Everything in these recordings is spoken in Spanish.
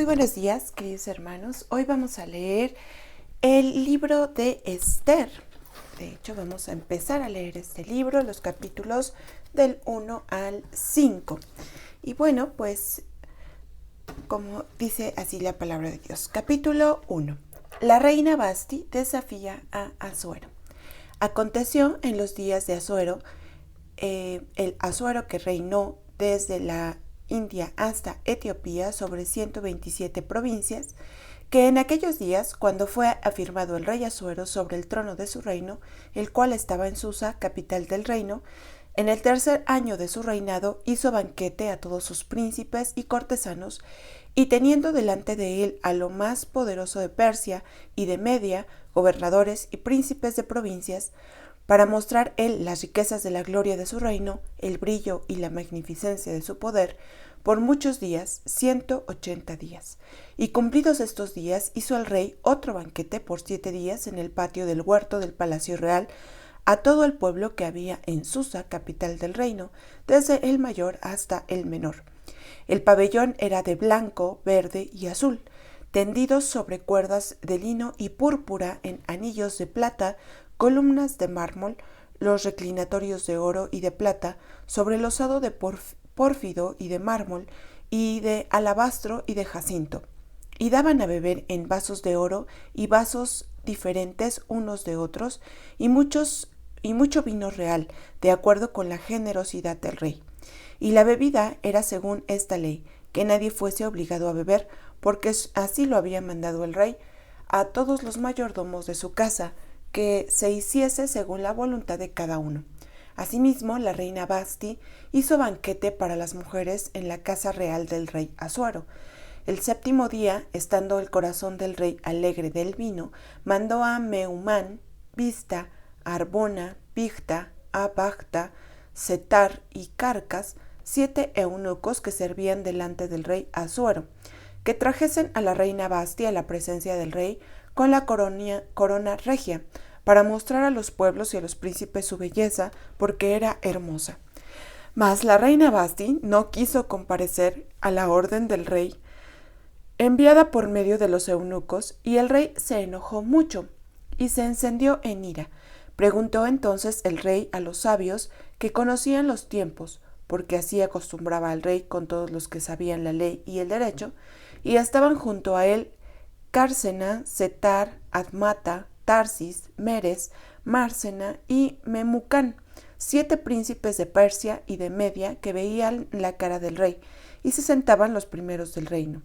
buenos días, queridos hermanos. Hoy vamos a leer el libro de Esther. De hecho, vamos a empezar a leer este libro, los capítulos del 1 al 5. Y bueno, pues, como dice así la palabra de Dios. Capítulo 1. La reina Vasti desafía a Asuero. Aconteció en los días de Asuero, el Asuero que reinó desde la India hasta Etiopía sobre 127 provincias, que en aquellos días, cuando fue afirmado el rey Asuero sobre el trono de su reino, el cual estaba en Susa, capital del reino, en el tercer año de su reinado hizo banquete a todos sus príncipes y cortesanos, y teniendo delante de él a lo más poderoso de Persia y de Media, gobernadores y príncipes de provincias, para mostrar él las riquezas de la gloria de su reino, el brillo y la magnificencia de su poder, por muchos días, 180 días. Y cumplidos estos días, hizo el rey otro banquete por 7 días en el patio del huerto del palacio real, a todo el pueblo que había en Susa, capital del reino, desde el mayor hasta el menor. El pabellón era de blanco, verde y azul, tendidos sobre cuerdas de lino y púrpura en anillos de plata, columnas de mármol, los reclinatorios de oro y de plata, sobre losado de pórfido y de mármol, y de alabastro y de jacinto. Y daban a beber en vasos de oro y vasos diferentes unos de otros, y mucho vino real, de acuerdo con la generosidad del rey. Y la bebida era según esta ley, que nadie fuese obligado a beber, porque así lo había mandado el rey a todos los mayordomos de su casa, que se hiciese según la voluntad de cada uno. Asimismo, la reina Vasti hizo banquete para las mujeres en la casa real del rey Asuero. El séptimo día, estando el corazón del rey alegre del vino, mandó a Meumán, Bista, Arbona, Bigta, Abagta, Setar y Carcas, 7 eunucos que servían delante del rey Asuero, que trajesen a la reina Vasti a la presencia del rey con la corona regia, para mostrar a los pueblos y a los príncipes su belleza, porque era hermosa. Mas la reina Vasti no quiso comparecer a la orden del rey, enviada por medio de los eunucos, y el rey se enojó mucho, y se encendió en ira. Preguntó entonces el rey a los sabios que conocían los tiempos, porque así acostumbraba el rey con todos los que sabían la ley y el derecho, y estaban junto a él Cársena, Setar, Admata, Tarsis, Meres, Mársena y Memucán, 7 príncipes de Persia y de Media que veían la cara del rey, y se sentaban los primeros del reino.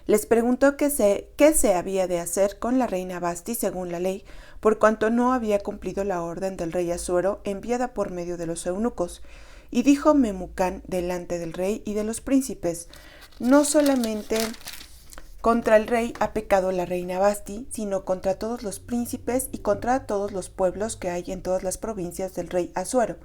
Les preguntó qué se había de hacer con la reina Vasti según la ley, por cuanto no había cumplido la orden del rey Asuero enviada por medio de los eunucos. Y dijo Memucán delante del rey y de los príncipes: no solamente contra el rey ha pecado la reina Vasti, sino contra todos los príncipes y contra todos los pueblos que hay en todas las provincias del rey Asuero,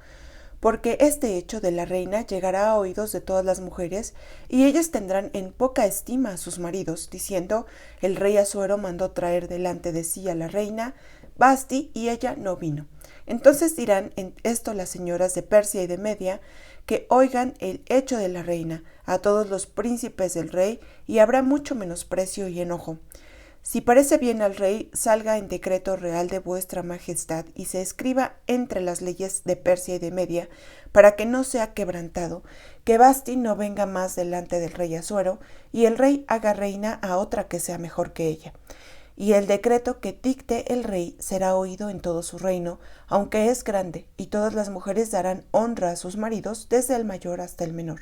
porque este hecho de la reina llegará a oídos de todas las mujeres, y ellas tendrán en poca estima a sus maridos, diciendo: el rey Asuero mandó traer delante de sí a la reina Vasti, y ella no vino. Entonces dirán en esto las señoras de Persia y de Media, que oigan el hecho de la reina a todos los príncipes del rey, y habrá mucho menosprecio y enojo. Si parece bien al rey, salga en decreto real de vuestra majestad, y se escriba entre las leyes de Persia y de Media, para que no sea quebrantado, que Vasti no venga más delante del rey Asuero, y el rey haga reina a otra que sea mejor que ella. Y el decreto que dicte el rey será oído en todo su reino, aunque es grande, y todas las mujeres darán honra a sus maridos, desde el mayor hasta el menor.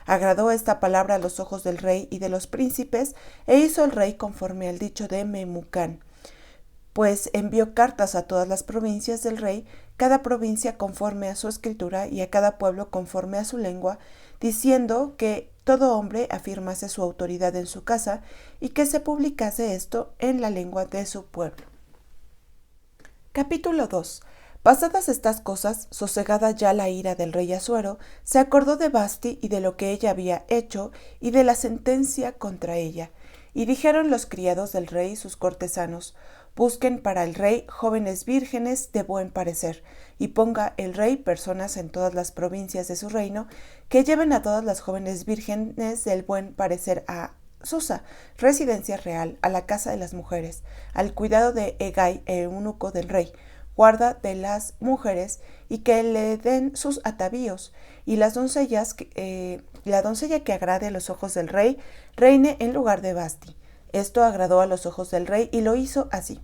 Agradó esta palabra a los ojos del rey y de los príncipes, e hizo el rey conforme al dicho de Memucán, pues envió cartas a todas las provincias del rey, cada provincia conforme a su escritura y a cada pueblo conforme a su lengua, diciendo que todo hombre afirmase su autoridad en su casa y que se publicase esto en la lengua de su pueblo. Capítulo 2. Pasadas estas cosas, sosegada ya la ira del rey Asuero, se acordó de Vasti y de lo que ella había hecho y de la sentencia contra ella. Y dijeron los criados del rey sus cortesanos: busquen para el rey jóvenes vírgenes de buen parecer, y ponga el rey personas en todas las provincias de su reino, que lleven a todas las jóvenes vírgenes del buen parecer a Susa, residencia real, a la casa de las mujeres, al cuidado de Hegai, eunuco del rey, guarda de las mujeres, y que le den sus atavíos, y las doncellas, la doncella que agrade a los ojos del rey, reine en lugar de Vasti. Esto agradó a los ojos del rey y lo hizo así.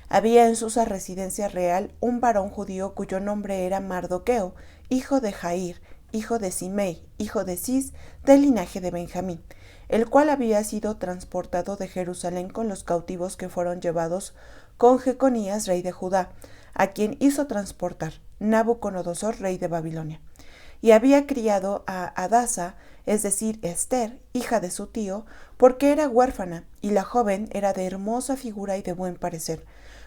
Había en Susa residencia real un varón judío cuyo nombre era Mardoqueo, hijo de Jair, hijo de Simei, hijo de Cis, del linaje de Benjamín, el cual había sido transportado de Jerusalén con los cautivos que fueron llevados con Jeconías, rey de Judá, a quien hizo transportar Nabucodonosor, rey de Babilonia. Y había criado a Hadasa, es decir, Ester, hija de su tío, porque era huérfana, y la joven era de hermosa figura y de buen parecer.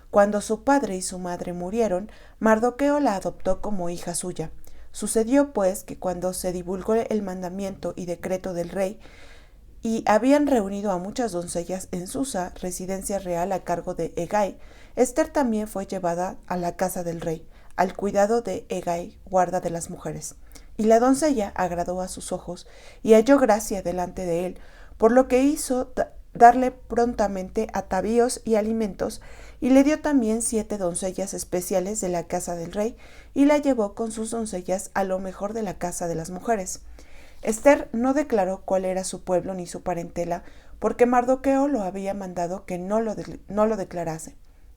Cuando su padre y su madre murieron, Mardoqueo la adoptó como hija suya. Sucedió, pues, que cuando se divulgó el mandamiento y decreto del rey, y habían reunido a muchas doncellas en Susa, residencia real a cargo de Hegai, Ester también fue llevada a la casa del rey, al cuidado de Hegai, guarda de las mujeres. Y la doncella agradó a sus ojos, y halló gracia delante de él, por lo que hizo darle prontamente atavíos y alimentos, y le dio también 7 doncellas especiales de la casa del rey, y la llevó con sus doncellas a lo mejor de la casa de las mujeres. Ester no declaró cuál era su pueblo ni su parentela, porque Mardoqueo lo había mandado que no lo declarase.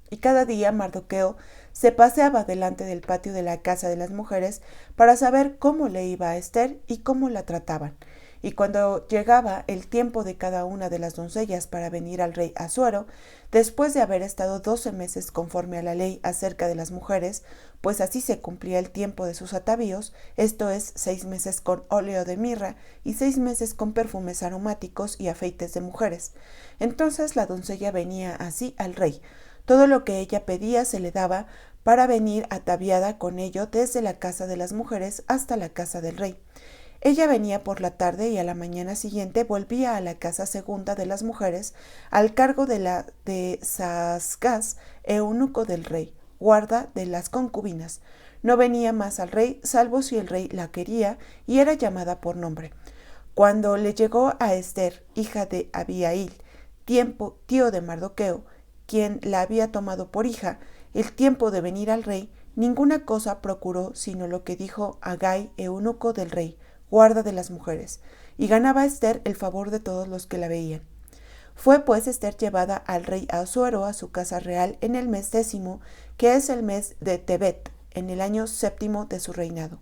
Y cada día Mardoqueo se paseaba delante del patio de la casa de las mujeres para saber cómo le iba a Ester y cómo la trataban. Y cuando llegaba el tiempo de cada una de las doncellas para venir al rey Asuero, después de haber estado 12 meses conforme a la ley acerca de las mujeres, pues así se cumplía el tiempo de sus atavíos, esto es 6 meses con óleo de mirra y 6 meses con perfumes aromáticos y afeites de mujeres. Entonces la doncella venía así al rey. Todo lo que ella pedía se le daba para venir ataviada con ello desde la casa de las mujeres hasta la casa del rey. Ella venía por la tarde y a la mañana siguiente volvía a la casa segunda de las mujeres al cargo de Saasgaz, eunuco del rey, guarda de las concubinas. No venía más al rey, salvo si el rey la quería, y era llamada por nombre. Cuando le llegó a Ester, hija de Abihail, tío de Mardoqueo, quien la había tomado por hija, el tiempo de venir al rey, ninguna cosa procuró sino lo que dijo Hegai, eunuco del rey, guarda de las mujeres, y ganaba Ester el favor de todos los que la veían. Fue pues Ester llevada al rey Asuero a su casa real en el mes 10, que es el mes de Tebet, en el año 7 de su reinado.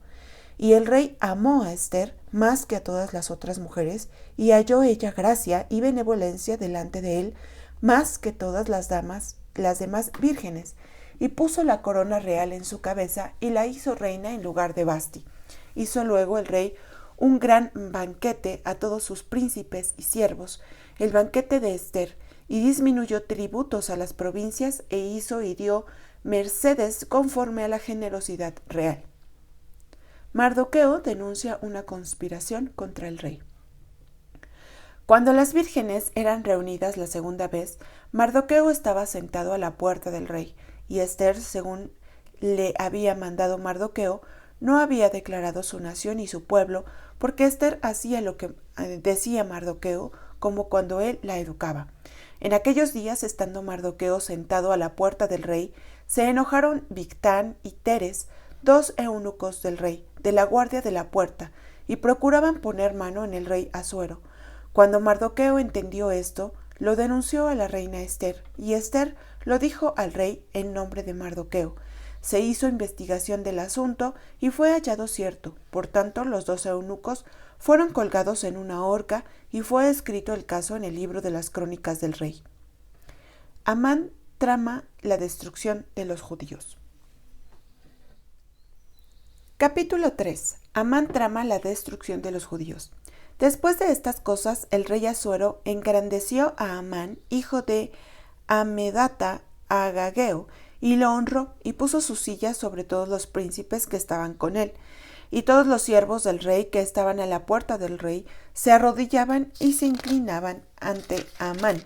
Y el rey amó a Ester más que a todas las otras mujeres, y halló ella gracia y benevolencia delante de él, más que todas las demás vírgenes, y puso la corona real en su cabeza y la hizo reina en lugar de Vasti. Hizo luego el rey un gran banquete a todos sus príncipes y siervos, el banquete de Ester, y disminuyó tributos a las provincias e hizo y dio mercedes conforme a la generosidad real. Mardoqueo denuncia una conspiración contra el rey. Cuando las vírgenes eran reunidas la segunda vez, Mardoqueo estaba sentado a la puerta del rey, y Ester, según le había mandado Mardoqueo, no había declarado su nación y su pueblo, porque Ester hacía lo que decía Mardoqueo, como cuando él la educaba. En aquellos días, estando Mardoqueo sentado a la puerta del rey, se enojaron Bigtán y Teres, 2 eunucos del rey, de la guardia de la puerta, y procuraban poner mano en el rey Asuero. Cuando Mardoqueo entendió esto, lo denunció a la reina Ester, y Ester lo dijo al rey en nombre de Mardoqueo. Se hizo investigación del asunto y fue hallado cierto. Por tanto, los 2 eunucos fueron colgados en una horca y fue escrito el caso en el libro de las crónicas del rey. Amán trama la destrucción de los judíos. Capítulo 3. Amán trama la destrucción de los judíos. Después de estas cosas, el rey Asuero engrandeció a Amán, hijo de Amedata, a Agageo, y lo honró, y puso su silla sobre todos los príncipes que estaban con él. Y todos los siervos del rey que estaban a la puerta del rey se arrodillaban y se inclinaban ante Amán,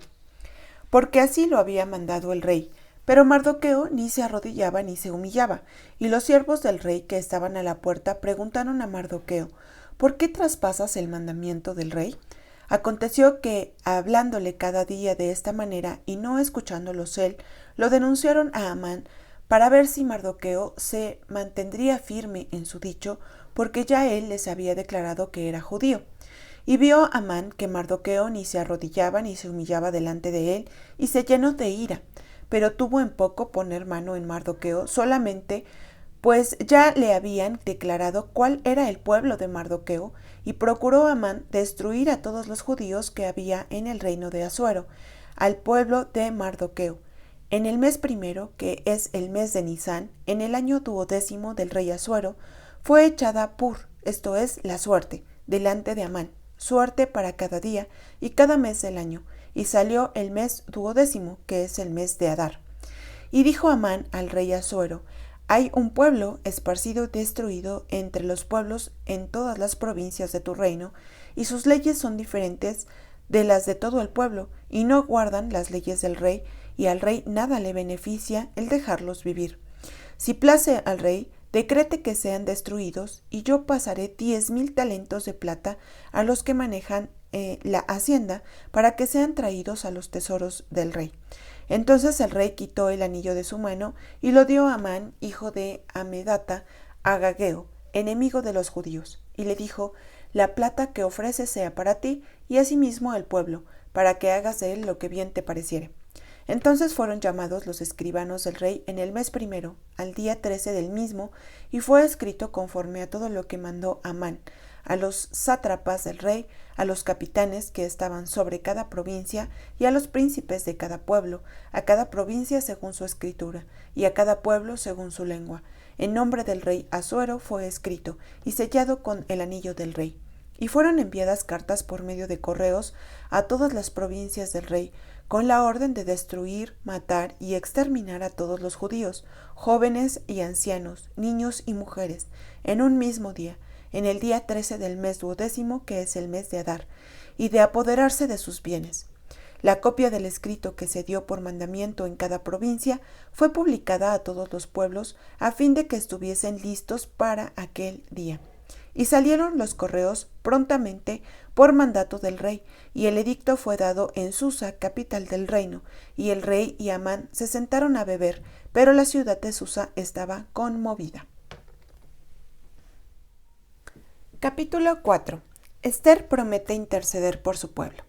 porque así lo había mandado el rey. Pero Mardoqueo ni se arrodillaba ni se humillaba. Y los siervos del rey que estaban a la puerta preguntaron a Mardoqueo: ¿por qué traspasas el mandamiento del rey? Aconteció que, hablándole cada día de esta manera y no escuchándolos él, lo denunciaron a Amán para ver si Mardoqueo se mantendría firme en su dicho, porque ya él les había declarado que era judío. Y vio Amán que Mardoqueo ni se arrodillaba ni se humillaba delante de él, y se llenó de ira, pero tuvo en poco poner mano en Mardoqueo solamente, pues ya le habían declarado cuál era el pueblo de Mardoqueo, y procuró Amán destruir a todos los judíos que había en el reino de Asuero, al pueblo de Mardoqueo. En el mes primero, que es el mes de Nisán, en el año 12º del rey Asuero, fue echada Pur, esto es, la suerte, delante de Amán, suerte para cada día y cada mes del año, y salió el mes 12º, que es el mes de Adar. Y dijo Amán al rey Asuero: hay un pueblo esparcido y destruido entre los pueblos en todas las provincias de tu reino, y sus leyes son diferentes de las de todo el pueblo, y no guardan las leyes del rey, y al rey nada le beneficia el dejarlos vivir. Si place al rey, decrete que sean destruidos, y yo pasaré 10,000 talentos de plata a los que manejan la hacienda, para que sean traídos a los tesoros del rey. Entonces el rey quitó el anillo de su mano y lo dio a Amán, hijo de Amedata, Agageo, enemigo de los judíos, y le dijo: la plata que ofreces sea para ti y asimismo al pueblo, para que hagas de él lo que bien te pareciere. Entonces fueron llamados los escribanos del rey en el mes primero, al día 13 del mismo, y fue escrito conforme a todo lo que mandó Amán, a los sátrapas del rey, a los capitanes que estaban sobre cada provincia, y a los príncipes de cada pueblo, a cada provincia según su escritura, y a cada pueblo según su lengua. En nombre del rey Asuero fue escrito, y sellado con el anillo del rey. Y fueron enviadas cartas por medio de correos a todas las provincias del rey, con la orden de destruir, matar y exterminar a todos los judíos, jóvenes y ancianos, niños y mujeres, en un mismo día, en el día 13 del mes 12º, que es el mes de Adar, y de apoderarse de sus bienes. La copia del escrito que se dio por mandamiento en cada provincia fue publicada a todos los pueblos, a fin de que estuviesen listos para aquel día. Y salieron los correos prontamente por mandato del rey, y el edicto fue dado en Susa, capital del reino, y el rey y Amán se sentaron a beber, pero la ciudad de Susa estaba conmovida. Capítulo 4. Ester promete interceder por su pueblo.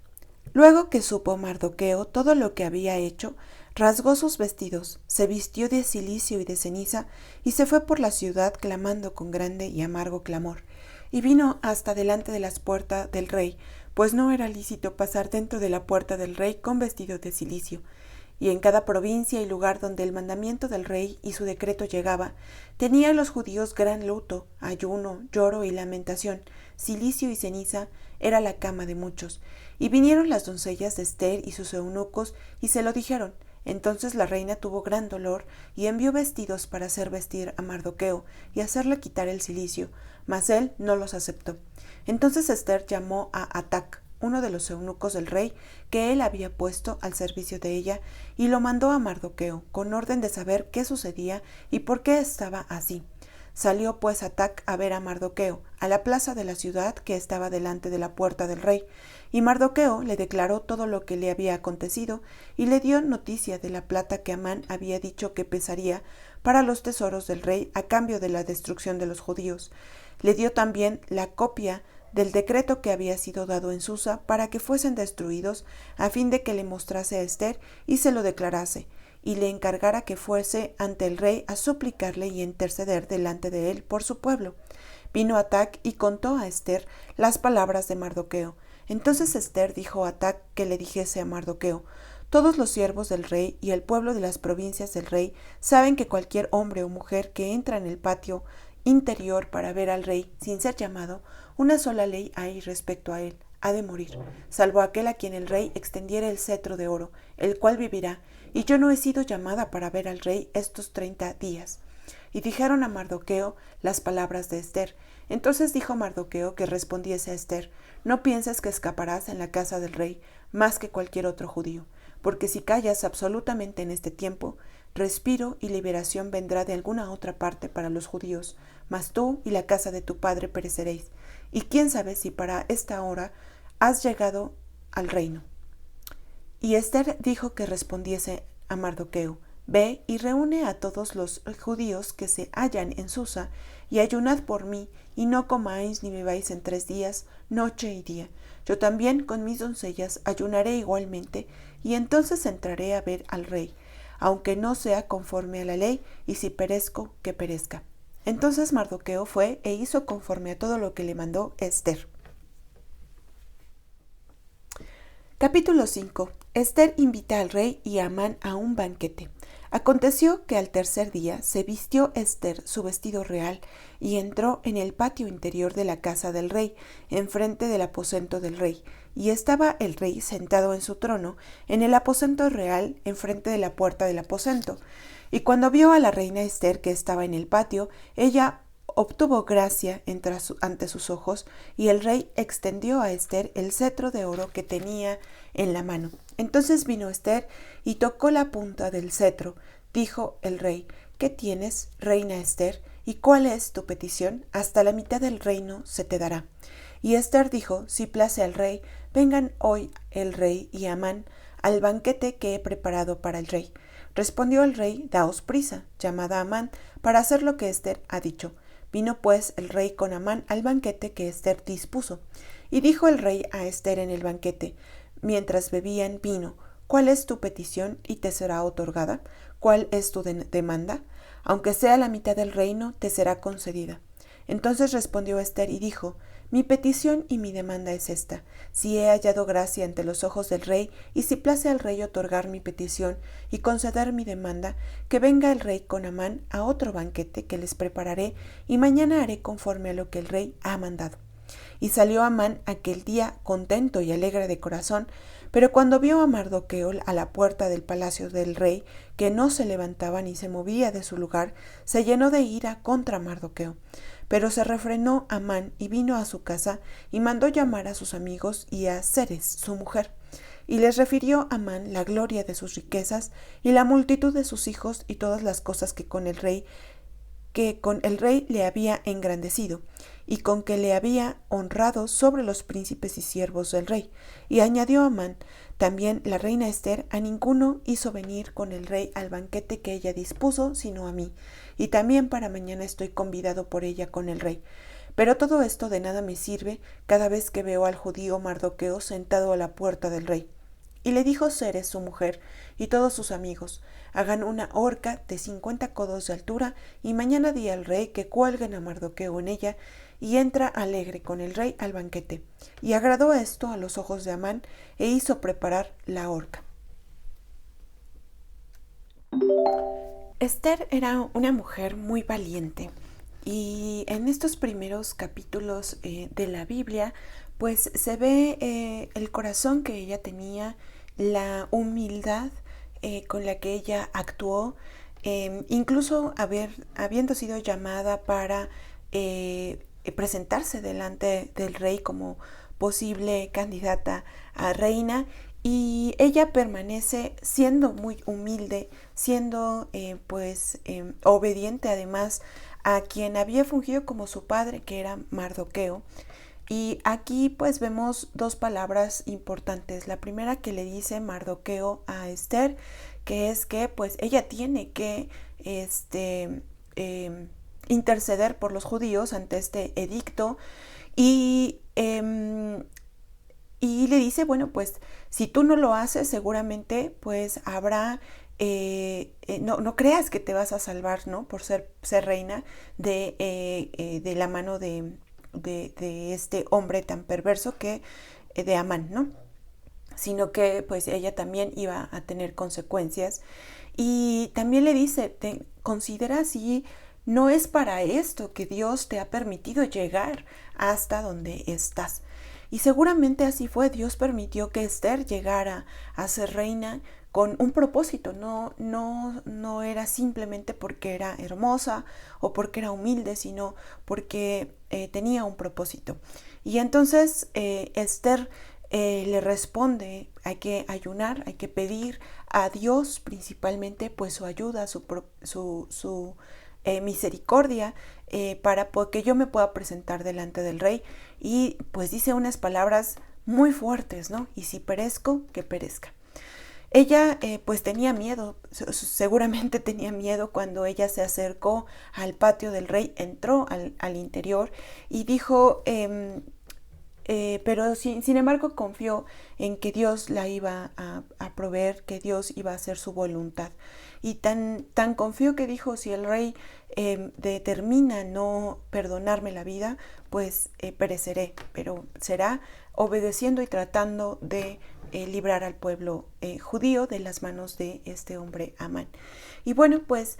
Luego que supo Mardoqueo todo lo que había hecho, rasgó sus vestidos, se vistió de cilicio y de ceniza, y se fue por la ciudad clamando con grande y amargo clamor, y vino hasta delante de las puertas del rey, pues no era lícito pasar dentro de la puerta del rey con vestido de cilicio. Y en cada provincia y lugar donde el mandamiento del rey y su decreto llegaba, tenían los judíos gran luto, ayuno, lloro y lamentación, cilicio y ceniza era la cama de muchos. Y vinieron las doncellas de Ester y sus eunucos, y se lo dijeron. Entonces la reina tuvo gran dolor, y envió vestidos para hacer vestir a Mardoqueo, y hacerle quitar el cilicio, mas él no los aceptó. Entonces Ester llamó a Atac, uno de los eunucos del rey, que él había puesto al servicio de ella, y lo mandó a Mardoqueo, con orden de saber qué sucedía y por qué estaba así. Salió pues Atac a ver a Mardoqueo, a la plaza de la ciudad que estaba delante de la puerta del rey, y Mardoqueo le declaró todo lo que le había acontecido, y le dio noticia de la plata que Amán había dicho que pesaría para los tesoros del rey a cambio de la destrucción de los judíos. Le dio también la copia del decreto que había sido dado en Susa para que fuesen destruidos, a fin de que le mostrase a Ester y se lo declarase, y le encargara que fuese ante el rey a suplicarle y interceder delante de él por su pueblo. Vino Atac y contó a Ester las palabras de Mardoqueo. Entonces Ester dijo a Atac que le dijese a Mardoqueo: todos los siervos del rey y el pueblo de las provincias del rey saben que cualquier hombre o mujer que entra en el patio interior para ver al rey sin ser llamado, una sola ley hay respecto a él: ha de morir, salvo aquel a quien el rey extendiera el cetro de oro, el cual vivirá, y yo no he sido llamada para ver al rey estos 30 días. Y dijeron a Mardoqueo las palabras de Ester. Entonces dijo Mardoqueo que respondiese a Ester: no pienses que escaparás en la casa del rey más que cualquier otro judío, porque si callas absolutamente en este tiempo, respiro y liberación vendrá de alguna otra parte para los judíos, mas tú y la casa de tu padre pereceréis. Y quién sabe si para esta hora has llegado al reino. Y Ester dijo que respondiese a Mardoqueo: Ve y reúne a todos los judíos que se hallan en Susa, y ayunad por mí, y no comáis ni bebáis en 3 días, noche y día. Yo también con mis doncellas ayunaré igualmente, y entonces entraré a ver al rey, aunque no sea conforme a la ley, y si perezco, que perezca. Entonces Mardoqueo fue e hizo conforme a todo lo que le mandó Ester. Capítulo 5. Ester invita al rey y a Amán a un banquete. Aconteció que al tercer día se vistió Ester su vestido real y entró en el patio interior de la casa del rey, enfrente del aposento del rey, y estaba el rey sentado en su trono, en el aposento real, enfrente de la puerta del aposento. Y cuando vio a la reina Ester que estaba en el patio, ella obtuvo gracia ante sus ojos, y el rey extendió a Ester el cetro de oro que tenía en la mano. Entonces vino Ester y tocó la punta del cetro. Dijo el rey: ¿Qué tienes, reina Ester? ¿Y cuál es tu petición? Hasta la mitad del reino se te dará. Y Ester dijo: Si place al rey, vengan hoy el rey y Amán al banquete que he preparado para el rey. Respondió el rey: Daos prisa, llamad a Amán para hacer lo que Ester ha dicho. Vino pues el rey con Amán al banquete que Ester dispuso. Y dijo el rey a Ester en el banquete, mientras bebían vino: ¿Cuál es tu petición y te será otorgada? ¿Cuál es tu demanda? Aunque sea la mitad del reino, te será concedida. Entonces respondió Ester y dijo: Mi petición y mi demanda es esta: si he hallado gracia ante los ojos del rey, y si place al rey otorgar mi petición y conceder mi demanda, que venga el rey con Amán a otro banquete que les prepararé, y mañana haré conforme a lo que el rey ha mandado. Y salió Amán aquel día contento y alegre de corazón, pero cuando vio a Mardoqueo a la puerta del palacio del rey, que no se levantaba ni se movía de su lugar, se llenó de ira contra Mardoqueo. Pero se refrenó Amán y vino a su casa y mandó llamar a sus amigos y a Zeres, su mujer. Y les refirió Amán la gloria de sus riquezas y la multitud de sus hijos y todas las cosas que con el rey le había engrandecido, y con que le había honrado sobre los príncipes y siervos del rey. Y añadió Amán: también la reina Ester a ninguno hizo venir con el rey al banquete que ella dispuso, sino a mí, y también para mañana estoy convidado por ella con el rey. Pero todo esto de nada me sirve cada vez que veo al judío Mardoqueo sentado a la puerta del rey. Y le dijo Zeres, su mujer, y todos sus amigos: hagan una horca de 50 codos de altura, y mañana di al rey que cuelguen a Mardoqueo en ella, y entra alegre con el rey al banquete. Y agradó esto a los ojos de Amán, e hizo preparar la horca. Ester era una mujer muy valiente, y en estos primeros capítulos de la Biblia, pues se ve el corazón que ella tenía, la humildad con la que ella actuó, incluso habiendo sido llamada para presentarse delante del rey como posible candidata a reina, y ella permanece siendo muy humilde, siendo obediente además a quien había fungido como su padre, que era Mardoqueo. Y aquí pues vemos dos palabras importantes. La primera que le dice Mardoqueo a Ester, que es que pues ella tiene que interceder por los judíos ante este edicto, y le dice: bueno, pues si tú no lo haces, seguramente pues habrá, no creas que te vas a salvar, ¿no? Por ser reina de la mano de este hombre tan perverso de Amán, ¿no? Sino que pues ella también iba a tener consecuencias. Y también le dice: considera si no es para esto que Dios te ha permitido llegar hasta donde estás. Y seguramente así fue. Dios permitió que Ester llegara a ser reina con un propósito. No era simplemente porque era hermosa o porque era humilde, sino porque tenía un propósito. Y entonces Ester le responde: hay que ayunar, hay que pedir a Dios principalmente pues su ayuda, su misericordia, para que yo me pueda presentar delante del rey. Y pues dice unas palabras muy fuertes, ¿no? Y si perezco, que perezca. Ella pues tenía miedo, seguramente tenía miedo cuando ella se acercó al patio del rey, entró al interior y dijo, pero sin embargo confió en que Dios la iba a proveer, que Dios iba a hacer su voluntad. Y tan confió que dijo, si el rey determina no perdonarme la vida, pues pereceré, pero será obedeciendo y tratando de librar al pueblo judío de las manos de este hombre Amán. Y bueno, pues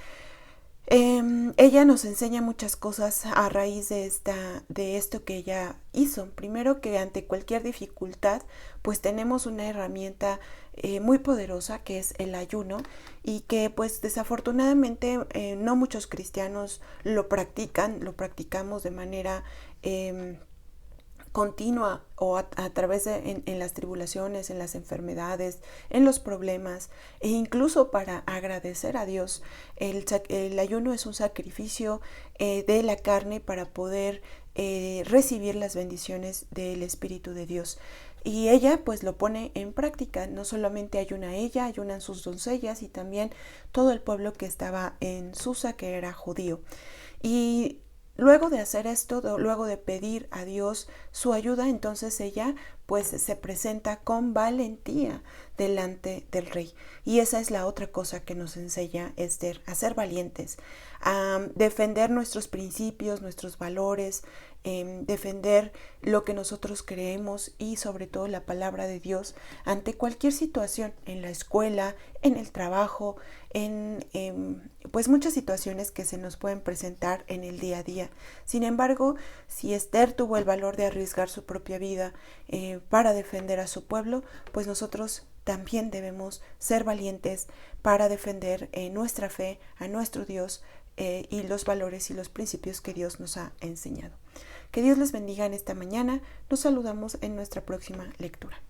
ella nos enseña muchas cosas a raíz de esto que ella hizo. Primero, que ante cualquier dificultad, pues tenemos una herramienta muy poderosa, que es el ayuno, y que pues desafortunadamente no muchos cristianos lo practicamos de manera continua o a través de en las tribulaciones, en las enfermedades, en los problemas, e incluso para agradecer a Dios. El ayuno es un sacrificio de la carne para poder recibir las bendiciones del Espíritu de Dios. Y ella pues lo pone en práctica. No solamente ayuna ella, ayunan sus doncellas y también todo el pueblo que estaba en Susa, que era judío. Y luego de hacer esto, luego de pedir a Dios su ayuda, entonces ella pues se presenta con valentía delante del rey. Y esa es la otra cosa que nos enseña Esther, a ser valientes, a defender nuestros principios, nuestros valores, defender lo que nosotros creemos y sobre todo la palabra de Dios ante cualquier situación, en la escuela, en el trabajo, en pues muchas situaciones que se nos pueden presentar en el día a día. Sin embargo, si Esther tuvo el valor de arriesgar su propia vida para defender a su pueblo, pues nosotros también debemos ser valientes para defender nuestra fe, a nuestro Dios y los valores y los principios que Dios nos ha enseñado. Que Dios les bendiga en esta mañana. Nos saludamos en nuestra próxima lectura.